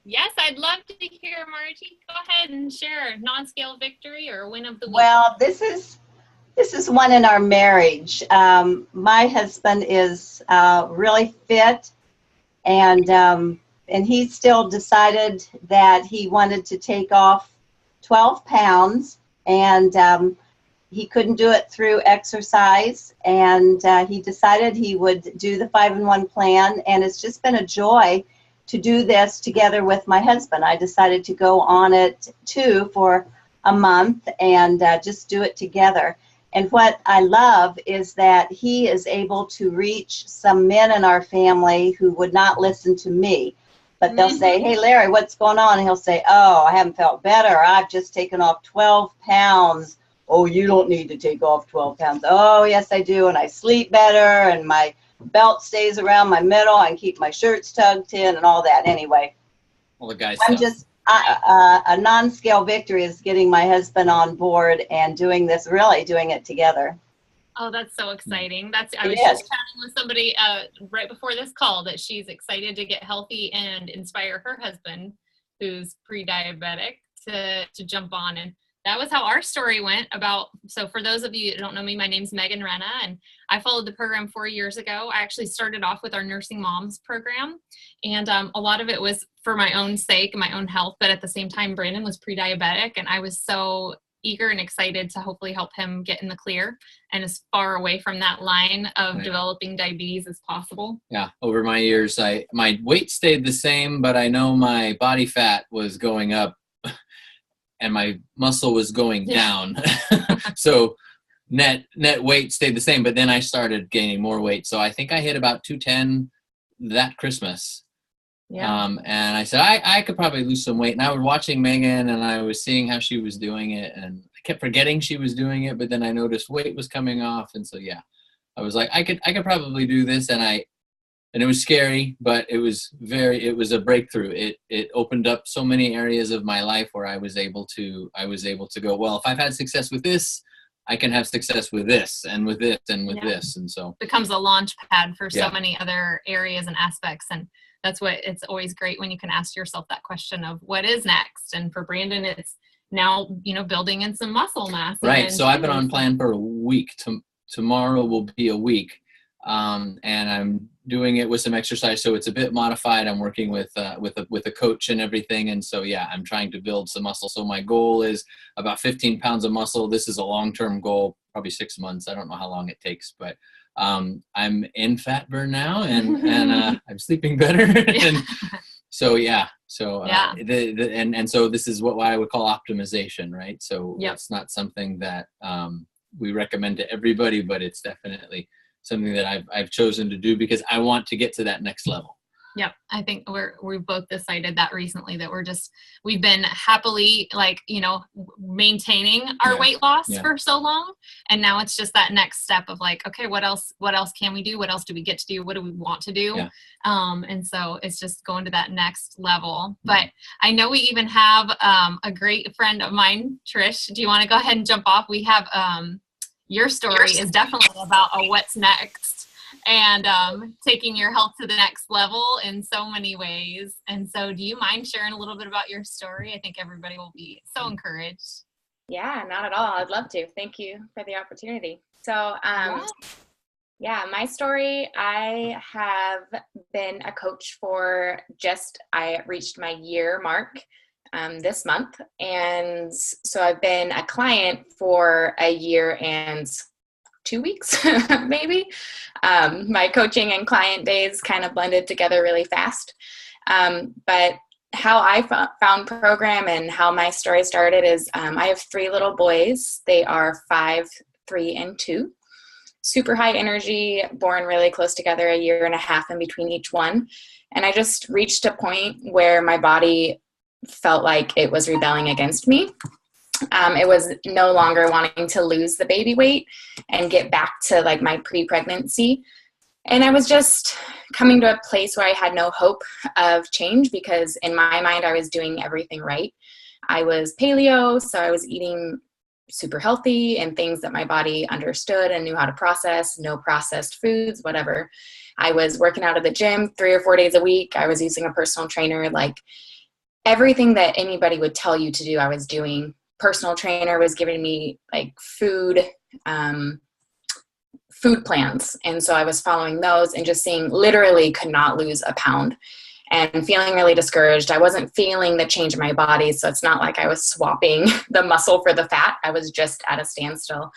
Yes, I'd love to hear, Margie. Go ahead and share a non-scale victory or win of the week. Well, this is one in our marriage. My husband is really fit, and he still decided that he wanted to take off 12 pounds, and he couldn't do it through exercise, and he decided he would do the 5-in-1 plan, and it's just been a joy to do this together with my husband. I decided to go on it too for a month and just do it together. And what I love is that he is able to reach some men in our family who would not listen to me. But they'll say, "Hey, Larry, what's going on?" And he'll say, "Oh, I haven't felt better. I've just taken off 12 pounds. Oh, you don't need to take off 12 pounds. Oh, yes, I do. And I sleep better. And my belt stays around my middle. I can keep my shirts tucked in and all that." Anyway, All the guy I'm stuff. just a non-scale victory is getting my husband on board and doing this, really doing it together. Oh, that's so exciting. I It was is. just chatting with somebody right before this call that she's excited to get healthy and inspire her husband, who's pre-diabetic, to jump on. And that was how our story went so for those of you that don't know me, my name's Meghan Ren, and I followed the program 4 years ago. I actually started off with our Nursing Moms program, and a lot of it was for my own sake, my own health, but at the same time, Brandon was pre-diabetic, and I was so eager and excited to hopefully help him get in the clear and as far away from that line of Right. developing diabetes as possible. Yeah, over my years, my weight stayed the same, but I know my body fat was going up and my muscle was going down. So net weight stayed the same, but then I started gaining more weight. So I think I hit about 210 that Christmas. Yeah. And I said, I could probably lose some weight. And I was watching Megan and I was seeing how she was doing it. And I kept forgetting she was doing it, but then I noticed weight was coming off. And so, yeah, I was like, I could probably do this. And it was scary, but it was a breakthrough. It opened up so many areas of my life where I was able to go, well, if I've had success with this, I can have success with this and with this and with this. And so becomes a launch pad for so Yeah. many other areas and aspects. And that's what it's always great when you can ask yourself that question of what is next. And for Brandon, it's now, building in some muscle mass. Right. So I've been on plan for a week. Tomorrow will be a week. And I'm doing it with some exercise. So it's a bit modified. I'm working with a coach and everything. And so, yeah, I'm trying to build some muscle. So my goal is about 15 pounds of muscle. This is a long-term goal, probably 6 months. I don't know how long it takes, but I'm in fat burn now and I'm sleeping better. And so, yeah. So, and so this is what I would call optimization, right? So It's not something that we recommend to everybody, but it's definitely something that I've chosen to do because I want to get to that next level. Yep. I think we've both decided that recently that we've been happily maintaining our weight loss for so long. And now it's just that next step of like, okay, what else can we do? What else do we get to do? What do we want to do? Yeah. And so it's just going to that next level. But I know we even have a great friend of mine, Trish. Do you want to go ahead and jump off? We have your story is definitely about a what's next and taking your health to the next level in so many ways. And so do you mind sharing a little bit about your story? I think everybody will be so encouraged. Yeah, not at all. I'd love to. Thank you for the opportunity. So, my story, I have been a coach I reached my year mark this month. And so I've been a client for a year and 2 weeks, maybe. My coaching and client days kind of blended together really fast. But how I found program and how my story started is I have 3 little boys. They are 5, 3, and 2. Super high energy, born really close together, a year and a half in between each one. And I just reached a point where my body felt like it was rebelling against me. It was no longer wanting to lose the baby weight and get back to like my pre-pregnancy. And I was just coming to a place where I had no hope of change because in my mind, I was doing everything right. I was paleo, so I was eating super healthy and things that my body understood and knew how to process, no processed foods, whatever. I was working out at the gym 3 or 4 days a week. I was using a personal trainer. Like everything that anybody would tell you to do, I was doing. Personal trainer was giving me like food plans. And so I was following those and just seeing, literally could not lose a pound and feeling really discouraged. I wasn't feeling the change in my body. So it's not like I was swapping the muscle for the fat. I was just at a standstill.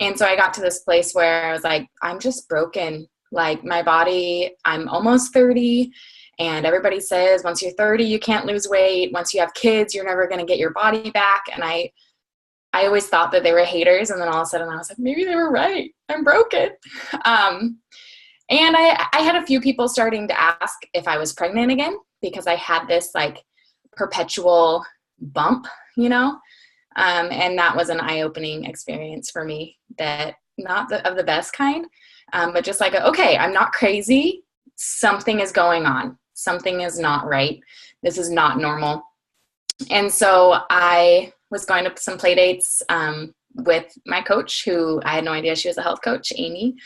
And so I got to this place where I was like, I'm just broken. Like my body, I'm almost 30. And everybody says, once you're 30, you can't lose weight. Once you have kids, you're never going to get your body back. And I always thought that they were haters. And then all of a sudden I was like, maybe they were right. I'm broken. And I had a few people starting to ask if I was pregnant again, because I had this like perpetual bump, you know? And that was an eye-opening experience for me, that not of the best kind, but just like, okay, I'm not crazy. Something is going on. Something is not right. This is not normal. And so I was going to some play dates with my coach, who I had no idea she was a health coach, Amy.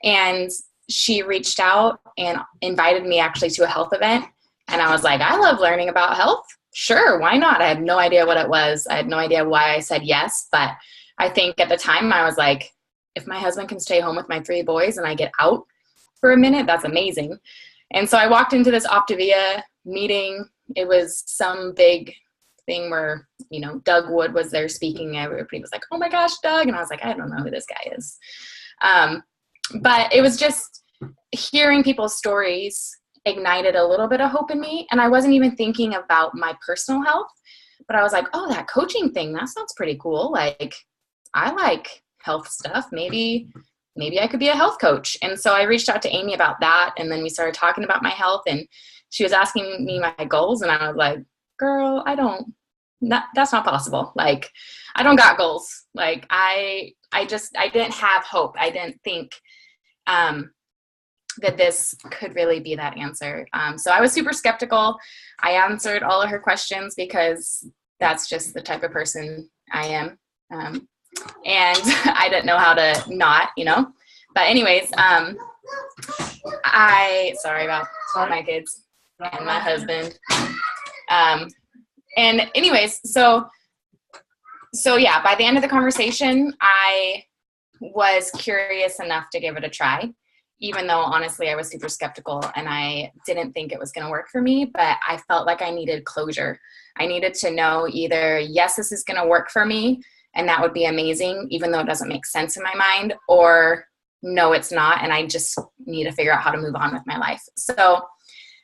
And she reached out and invited me actually to a health event. And I was like, I love learning about health. Sure, why not? I had no idea what it was. I had no idea why I said yes. But I think at the time I was like, if my husband can stay home with my 3 boys and I get out for a minute, that's amazing. And so I walked into this Optavia meeting. It was some big thing where, you know, Doug Wood was there speaking. Everybody was like, oh my gosh, Doug. And I was like, I don't know who this guy is. But it was just hearing people's stories ignited a little bit of hope in me. And I wasn't even thinking about my personal health, but I was like, oh, that coaching thing, that sounds pretty cool. Like, I like health stuff. Maybe I could be a health coach. And so I reached out to Amy about that. And then we started talking about my health, and she was asking me my goals. And I was like, girl, that's not possible. Like, I don't got goals. Like, I didn't have hope. I didn't think, that this could really be that answer. So I was super skeptical. I answered all of her questions because that's just the type of person I am. And I didn't know how to not, you know, but anyways, sorry about my kids and my husband. And anyways, so yeah, by the end of the conversation, I was curious enough to give it a try, even though honestly I was super skeptical and I didn't think it was going to work for me, but I felt like I needed closure. I needed to know either, yes, this is going to work for me, and that would be amazing, even though it doesn't make sense in my mind, or no, it's not, and I just need to figure out how to move on with my life. So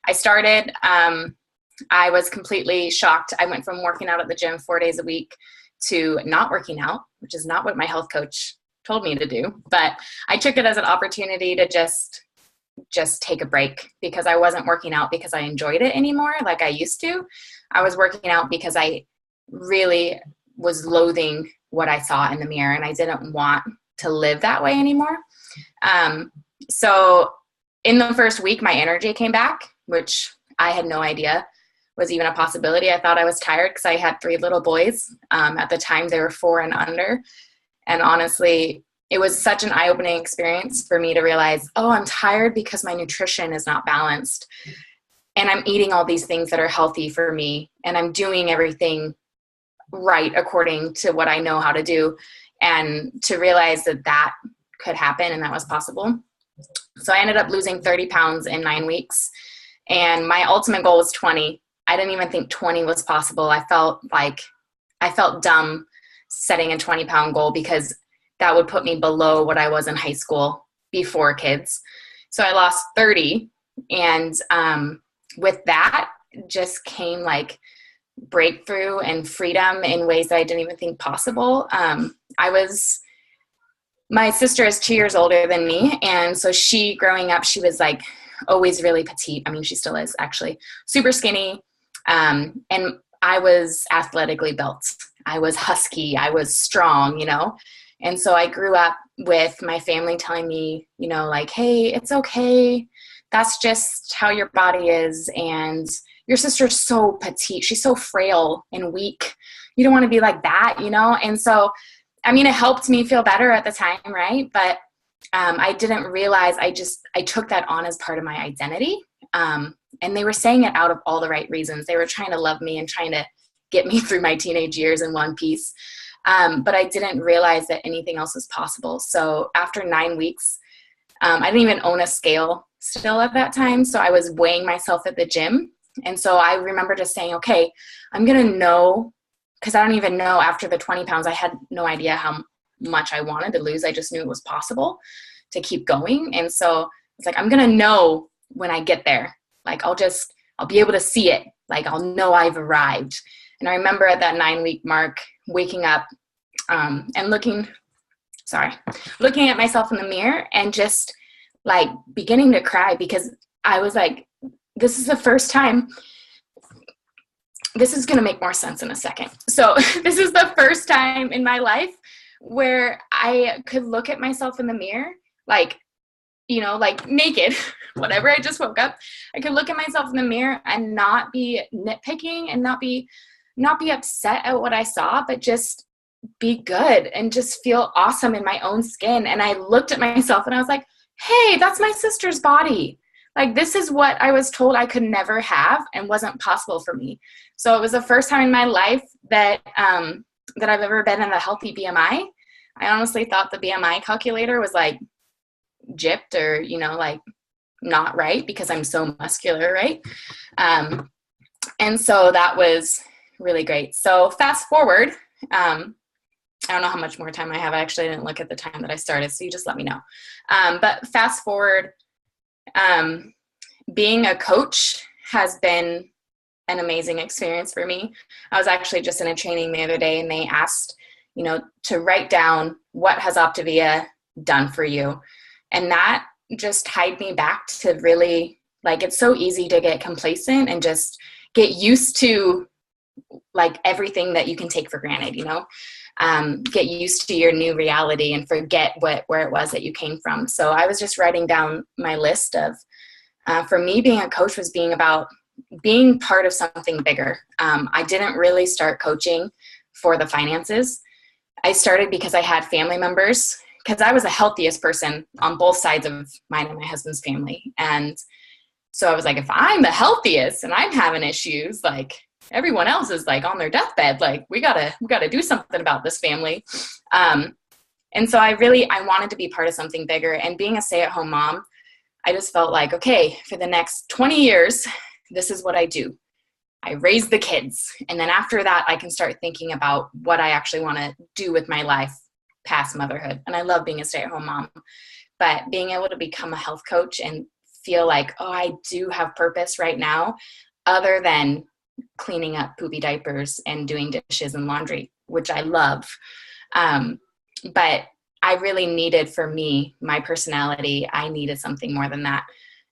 I started, I was completely shocked. I went from working out at the gym 4 days a week to not working out, which is not what my health coach told me to do. But I took it as an opportunity to just take a break, because I wasn't working out because I enjoyed it anymore like I used to. I was working out because I really was loathing what I saw in the mirror, and I didn't want to live that way anymore. So in the first week, my energy came back, which I had no idea was even a possibility. I thought I was tired because I had 3 little boys. At the time, they were 4 and under. And honestly, it was such an eye-opening experience for me to realize, oh, I'm tired because my nutrition is not balanced. And I'm eating all these things that are healthy for me. And I'm doing everything right according to what I know how to do. And to realize that that could happen and that was possible. So I ended up losing 30 pounds in 9 weeks. And my ultimate goal was 20. I didn't even think 20 was possible. I felt dumb setting a 20-pound goal, because that would put me below what I was in high school before kids. So I lost 30. And with that just came like breakthrough and freedom in ways that I didn't even think possible. My sister is 2 years older than me. And so growing up, she was like always really petite. I mean, she still is actually super skinny. And I was athletically built. I was husky. I was strong, you know? And so I grew up with my family telling me, you know, like, hey, it's okay. That's just how your body is. And your sister's so petite. She's so frail and weak. You don't want to be like that, you know? And so, I mean, it helped me feel better at the time, right? But I didn't realize I took that on as part of my identity. And they were saying it out of all the right reasons. They were trying to love me and trying to get me through my teenage years in one piece. But I didn't realize that anything else was possible. So after 9 weeks, I didn't even own a scale still at that time. So I was weighing myself at the gym. And so I remember just saying, okay, I'm going to know, because I don't even know after the 20 pounds, I had no idea how much I wanted to lose. I just knew it was possible to keep going. And so it's like, I'm going to know when I get there. Like, I'll be able to see it. Like, I'll know I've arrived. And I remember at that 9-week mark, waking up and looking at myself in the mirror and just like beginning to cry, because I was like, this is the first time. This is going to make more sense in a second. So this is the first time in my life where I could look at myself in the mirror, like, you know, like naked, whatever. I just woke up. I could look at myself in the mirror and not be nitpicking and not be upset at what I saw, but just be good and just feel awesome in my own skin. And I looked at myself and I was like, hey, that's my sister's body. Like, this is what I was told I could never have and wasn't possible for me. So it was the first time in my life that that I've ever been in a healthy BMI. I honestly thought the BMI calculator was like gypped or, you know, like not right because I'm so muscular, right? And so that was really great. So fast forward, I don't know how much more time I have. I actually didn't look at the time that I started, so you just let me know. But fast forward, being a coach has been an amazing experience for me. I was actually just in a training the other day, and they asked, you know, to write down what has Optavia done for you. And that just tied me back to really, like, it's so easy to get complacent and just get used to like everything that you can take for granted, you know, get used to your new reality and forget where it was that you came from. So I was just writing down my list of, for me, being a coach was being about being part of something bigger. I didn't really start coaching for the finances. I started because I had family members, because I was the healthiest person on both sides of mine and my husband's family. And so I was like, if I'm the healthiest and I'm having issues, like, everyone else is like on their deathbed, like, we gotta do something about this family. And so I wanted to be part of something bigger. And being a stay-at-home mom, I just felt like, okay, for the next 20 years, this is what I do. I raise the kids. And then after that, I can start thinking about what I actually want to do with my life past motherhood. And I love being a stay-at-home mom, but being able to become a health coach and feel like, oh, I do have purpose right now, other than cleaning up poopy diapers and doing dishes and laundry, which I love. But I really needed, for me, my personality, I needed something more than that.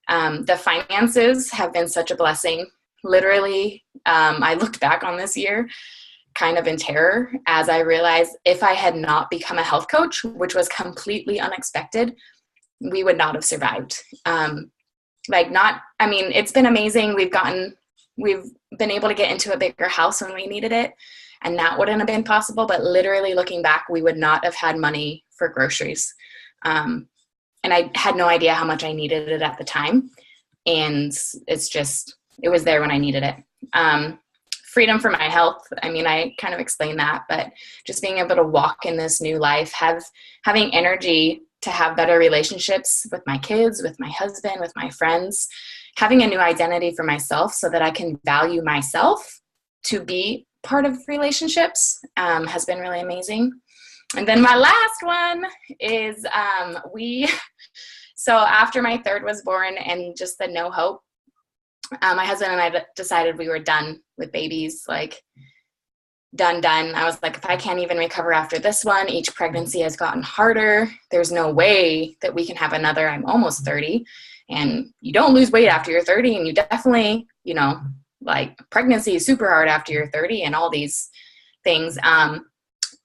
The finances have been such a blessing. Literally, I looked back on this year kind of in terror as I realized if I had not become a health coach, which was completely unexpected, we would not have survived. It's been amazing. We've been able to get into a bigger house when we needed it, and that wouldn't have been possible. But literally looking back, we would not have had money for groceries. And I had no idea how much I needed it at the time. And it was there when I needed it. Freedom for my health. I mean, I kind of explained that, but just being able to walk in this new life, having energy to have better relationships with my kids, with my husband, with my friends, having a new identity for myself so that I can value myself to be part of relationships has been really amazing. And then my last one is so after my third was born and just the no hope, my husband and I decided we were done with babies, like done. I was like, if I can't even recover after this one, each pregnancy has gotten harder. There's no way that we can have another. I'm almost 30. And you don't lose weight after you're 30, and you definitely, you know, like, pregnancy is super hard after you're 30 and all these things.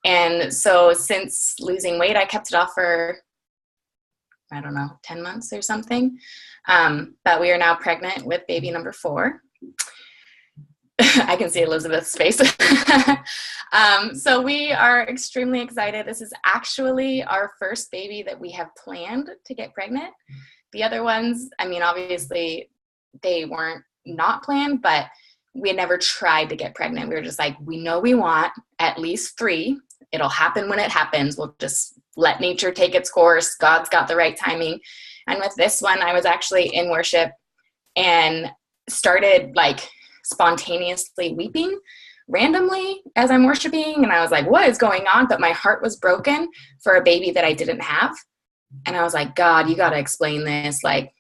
And so since losing weight, I kept it off for, I don't know, 10 months or something. But we are now pregnant with baby number 4. I can see Elizabeth's face. So we are extremely excited. This is actually our first baby that we have planned to get pregnant. The other ones, I mean, obviously they weren't not planned, but we had never tried to get pregnant. We were just like, we know we want at least 3. It'll happen when it happens. We'll just let nature take its course. God's got the right timing. And with this one, I was actually in worship and started like spontaneously weeping randomly as I'm worshiping. And I was like, what is going on? But my heart was broken for a baby that I didn't have. And I was like, God, you got to explain this. Like,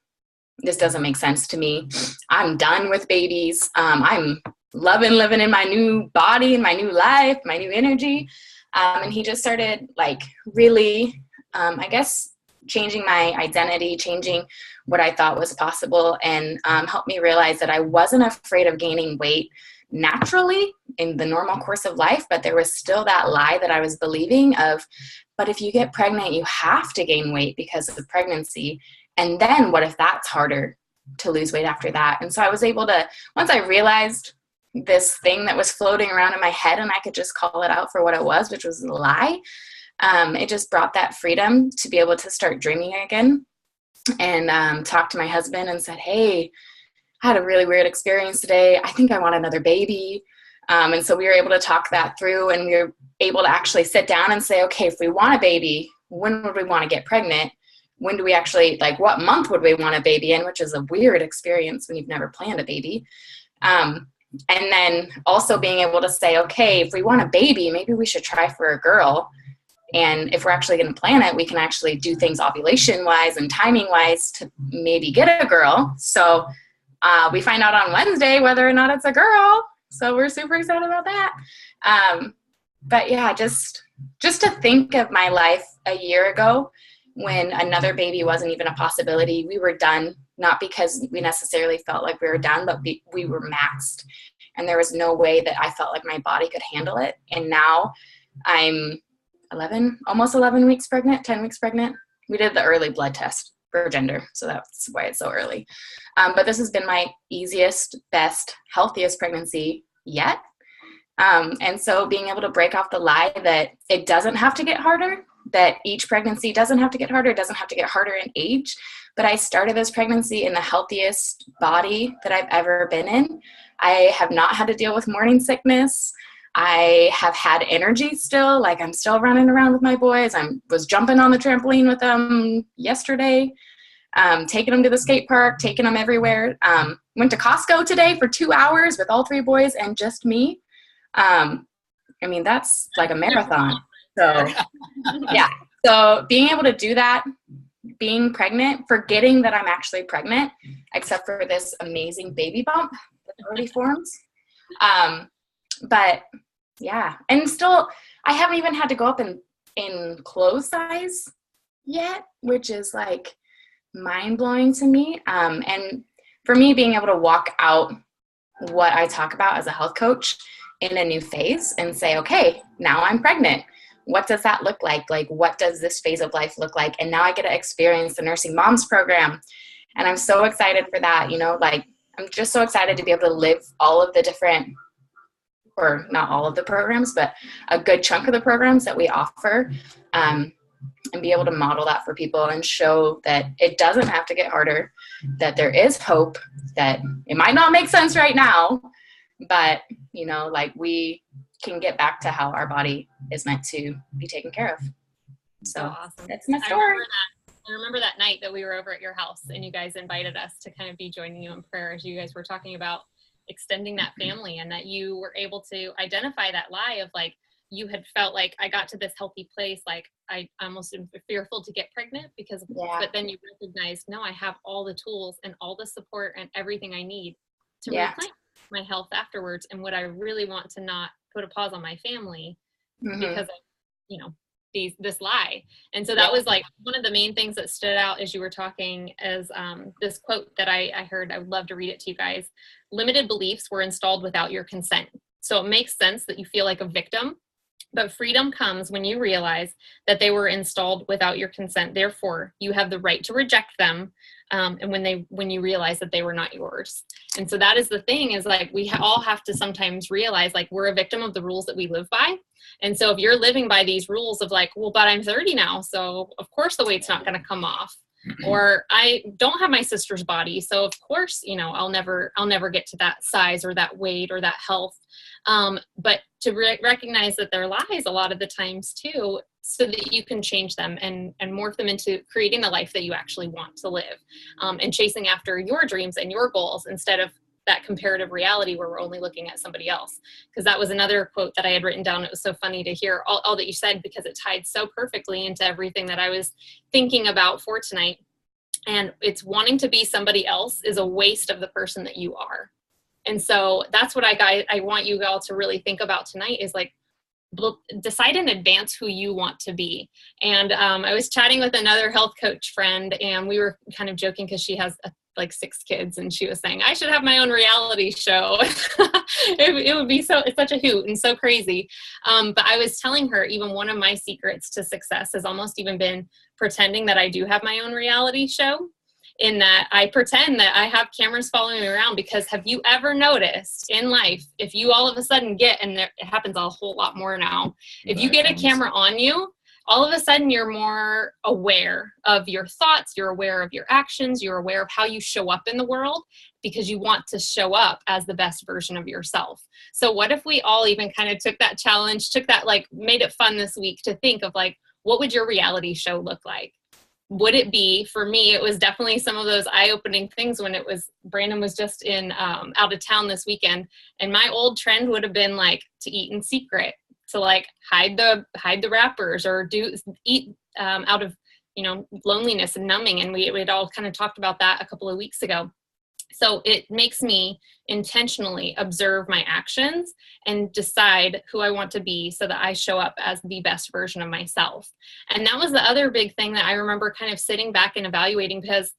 this doesn't make sense to me. I'm done with babies. I'm loving living in my new body, in my new life, my new energy. And he just started like really, I guess, changing my identity, changing what I thought was possible, and helped me realize that I wasn't afraid of gaining weight naturally in the normal course of life, but there was still that lie that I was believing of, but if you get pregnant, you have to gain weight because of pregnancy. And then what if that's harder to lose weight after that? And so I was able to, once I realized this thing that was floating around in my head and I could just call it out for what it was, which was a lie, it just brought that freedom to be able to start dreaming again, and talk to my husband and said, hey, I had a really weird experience today. I think I want another baby. And so we were able to talk that through, and we were able to actually sit down and say, okay, if we want a baby, when would we want to get pregnant? When do we actually, like, what month would we want a baby in, which is a weird experience when you've never planned a baby. And then also being able to say, okay, if we want a baby, maybe we should try for a girl. And if we're actually going to plan it, we can actually do things ovulation-wise and timing-wise to maybe get a girl. So we find out on Wednesday whether or not it's a girl. So we're super excited about that. But yeah, just to think of my life a year ago when another baby wasn't even a possibility. We were done, not because we necessarily felt like we were done, but we were maxed. And there was no way that I felt like my body could handle it. And now I'm almost 11 weeks pregnant, 10 weeks pregnant. We did the early blood test for gender, so that's why it's so early. But this has been my easiest, best, healthiest pregnancy yet. And so being able to break off the lie that it doesn't have to get harder, that each pregnancy doesn't have to get harder, it doesn't have to get harder in age. But I started this pregnancy in the healthiest body that I've ever been in. I have not had to deal with morning sickness. I have had energy still, like I'm still running around with my boys. I was jumping on the trampoline with them yesterday, taking them to the skate park, taking them everywhere. Went to Costco today for 2 hours with all 3 boys and just me. I mean, that's like a marathon. So yeah, so being able to do that, being pregnant, forgetting that I'm actually pregnant, except for this amazing baby bump that already forms. But yeah, and still, I haven't even had to go up in clothes size yet, which is like mind-blowing to me. And for me, being able to walk out what I talk about as a health coach in a new phase and say, okay, now I'm pregnant. What does that look like? Like, what does this phase of life look like? And now I get to experience the Nursing Moms program. And I'm so excited for that. You know, like, I'm just so excited to be able to live all of the different, or not all of the programs, but a good chunk of the programs that we offer, and be able to model that for people and show that it doesn't have to get harder, that there is hope, that it might not make sense right now, but, you know, like, we can get back to how our body is meant to be taken care of. So awesome. That's my story. I remember that night that we were over at your house and you guys invited us to kind of be joining you in prayer as you guys were talking about extending that family, and that you were able to identify that lie of, like, you had felt like, I got to this healthy place, like I almost am fearful to get pregnant because of this, but then you recognized, no, I have all the tools and all the support and everything I need to reclaim my health afterwards. And what I really want to not put a pause on my family because of, you know, this lie. And so that was like one of the main things that stood out as you were talking, as this quote that I heard. I would love to read it to you guys. Limited beliefs were installed without your consent. So it makes sense that you feel like a victim, but freedom comes when you realize that they were installed without your consent. Therefore, you have the right to reject them. And when you realize that they were not yours. And so that is the thing, is like, we all have to sometimes realize, like, we're a victim of the rules that we live by. And so if you're living by these rules of, like, well, but I'm 30 now, so of course the weight's not going to come off. or I don't have my sister's body. So of course, you know, I'll never get to that size or that weight or that health. But to recognize that they're lies a lot of the times too, so that you can change them and morph them into creating the life that you actually want to live, and chasing after your dreams and your goals instead of that comparative reality where we're only looking at somebody else. Because that was another quote that I had written down. It was so funny to hear all that you said, because it tied so perfectly into everything that I was thinking about for tonight. And it's wanting to be somebody else is a waste of the person that you are. And so that's what I want you all to really think about tonight, is like, decide in advance who you want to be. And I was chatting with another health coach friend, and we were kind of joking because she has like 6 kids, and she was saying, I should have my own reality show. It would be it's such a hoot and so crazy. But I was telling her, even one of my secrets to success has almost even been pretending that I do have my own reality show, in that I pretend that I have cameras following me around. Because have you ever noticed in life, if you all of a sudden get, and it happens a whole lot more now, if you get a camera on you, all of a sudden you're more aware of your thoughts, you're aware of your actions, you're aware of how you show up in the world, because you want to show up as the best version of yourself. So what if we all even kind of took that challenge, made it fun this week to think of like, what would your reality show look like? Would it be, for me, it was definitely some of those eye-opening things when Brandon was just out of town this weekend, and my old trend would have been like to eat in secret, to like hide the wrappers, or eat out of, you know, loneliness and numbing. And we had all kind of talked about that a couple of weeks ago. So it makes me intentionally observe my actions and decide who I want to be, so that I show up as the best version of myself. And that was the other big thing that I remember kind of sitting back and evaluating, because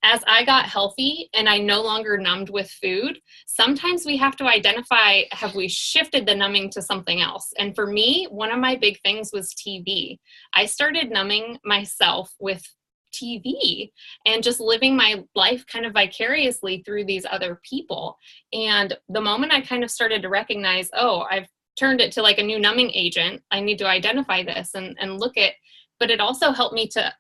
as I got healthy and I no longer numbed with food, sometimes we have to identify, have we shifted the numbing to something else? And for me, one of my big things was TV. I started numbing myself with TV and just living my life kind of vicariously through these other people. And the moment I kind of started to recognize, oh, I've turned it to like a new numbing agent, I need to identify this and look at, but it also helped me to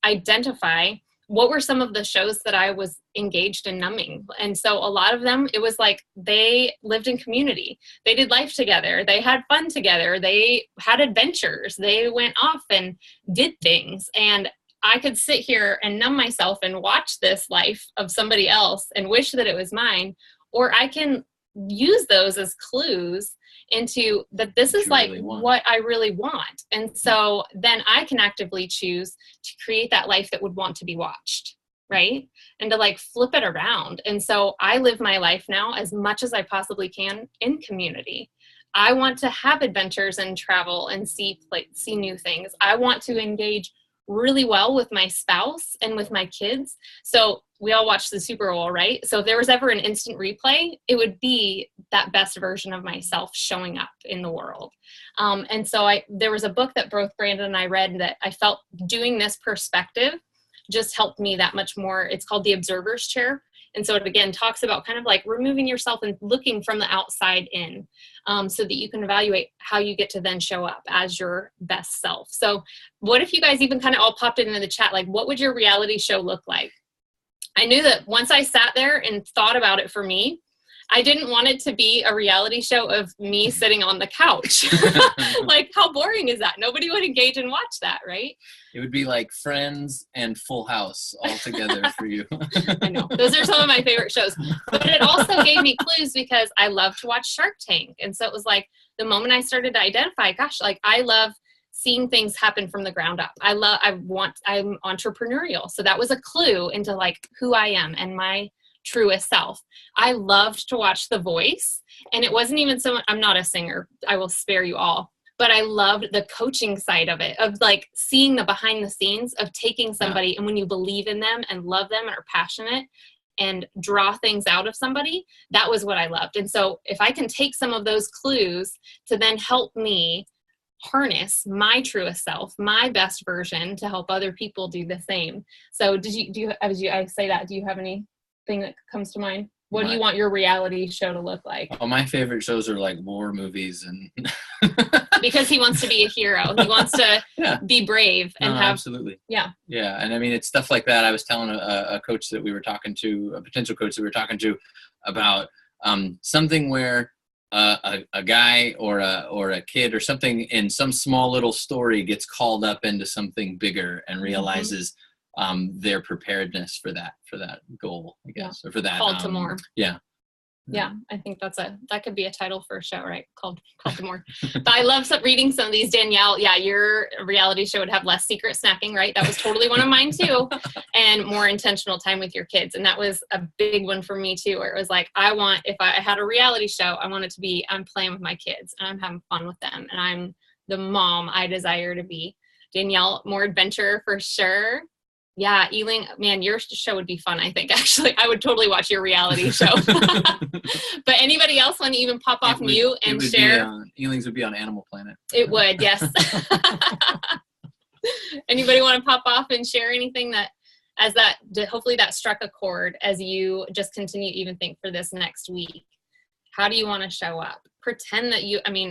identify what were some of the shows that I was engaged in numbing. And so a lot of them, it was like they lived in community. They did life together. They had fun together. They had adventures. They went off and did things. And I could sit here and numb myself and watch this life of somebody else and wish that it was mine. Or I can use those as clues into that this is like what I really want. And so then I can actively choose to create that life that would want to be watched, right? And to like flip it around. And so I live my life now as much as I possibly can in community. I want to have adventures and travel and see new things. I want to engage really well with my spouse and with my kids. So we all watch the Super Bowl, right? So if there was ever an instant replay, it would be that best version of myself showing up in the world. And so there was a book that both Brandon and I read that I felt doing this perspective just helped me that much more. It's called The Observer's Chair. And so it again talks about kind of like removing yourself and looking from the outside in, so that you can evaluate how you get to then show up as your best self. So what if you guys even kind of all popped it into the chat, like what would your reality show look like? I knew that once I sat there and thought about it for me, I didn't want it to be a reality show of me sitting on the couch. Like, how boring is that? Nobody would engage and watch that, right? It would be like Friends and Full House all together for you. I know. Those are some of my favorite shows. But it also gave me clues, because I love to watch Shark Tank. And so it was like the moment I started to identify, gosh, like I love seeing things happen from the ground up. I'm entrepreneurial. So that was a clue into like who I am and my truest self. I loved to watch The Voice, and it wasn't even I'm not a singer, I will spare you all, but I loved the coaching side of it, of like seeing the behind the scenes of taking somebody, and when you believe in them and love them and are passionate and draw things out of somebody, that was what I loved. And so if I can take some of those clues to then help me harness my truest self, my best version, to help other people do the same. So as I say that, do you have anything that comes to mind? What do you want your reality show to look like? Oh, my favorite shows are like war movies and because he wants to be a hero. He wants to be brave and have absolutely. Yeah. And I mean, it's stuff like that. I was telling a coach that we were talking to, a potential coach that we were talking to, about something where a guy or a kid or something in some small little story gets called up into something bigger and realizes their preparedness for that goal, I guess, or for that called to more. Yeah, I think that could be a title for a show, right? Called to more. But I love reading some of these, Danielle. Yeah, your reality show would have less secret snacking, right? That was totally one of mine too, and more intentional time with your kids. And that was a big one for me too, where it was like, if I had a reality show, I want it to be, I'm playing with my kids and I'm having fun with them, and I'm the mom I desire to be. Danielle, more adventure for sure. Yeah, Eling, man, your show would be fun, I think. Actually, I would totally watch your reality show. But anybody else want to even pop off mute and share? Eling's would be on Animal Planet. It would, yes. Anybody want to pop off and share anything hopefully that struck a chord as you just continue to even think for this next week? How do you want to show up? Pretend that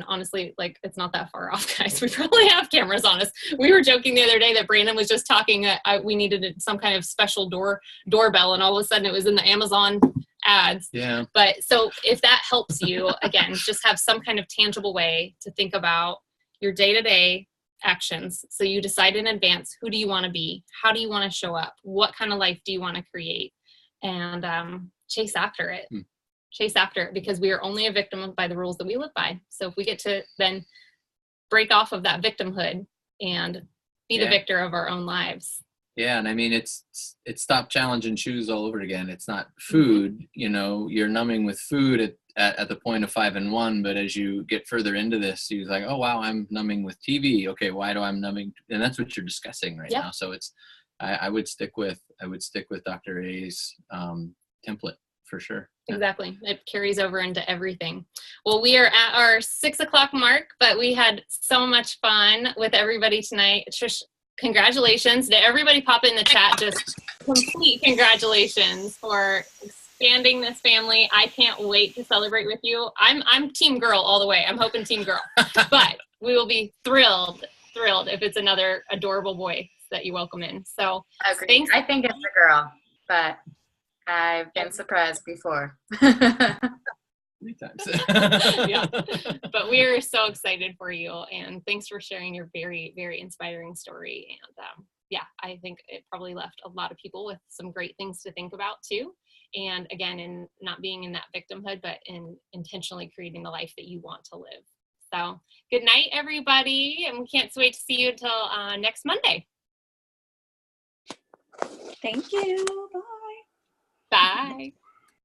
honestly, like, it's not that far off, guys. We probably have cameras on us. We were joking the other day that Brandon was just talking that we needed some kind of special doorbell, and all of a sudden it was in the Amazon ads. Yeah. But so if that helps you, again, just have some kind of tangible way to think about your day-to-day actions. So you decide in advance, who do you want to be? How do you want to show up? What kind of life do you want to create? And chase after it. Chase after it, because we are only a victim by the rules that we live by. So if we get to then break off of that victimhood and be the victor of our own lives. Yeah, and I mean, it's stop, challenge, and choose all over again. It's not food, you're numbing with food at the point of 5 and 1, but as you get further into this, you're like, oh wow, I'm numbing with TV. Okay, why do I'm numbing? And that's what you're discussing right now. So it's, I would stick with Dr. A's template for sure. Exactly. It carries over into everything. Well, we are at our 6 o'clock mark, but we had so much fun with everybody tonight. Trish, congratulations. Did everybody pop in the chat? Just complete congratulations for expanding this family. I can't wait to celebrate with you. I'm team girl all the way. I'm hoping team girl, but we will be thrilled if it's another adorable boy that you welcome in. So thanks. I think it's a girl, but I've been surprised before. Many times. Yeah, but we're so excited for you, and thanks for sharing your very, very inspiring story. And I think it probably left a lot of people with some great things to think about too. And again, in not being in that victimhood, but in intentionally creating the life that you want to live. So good night, everybody, and we can't wait to see you until next Monday. Thank you. Bye. Bye.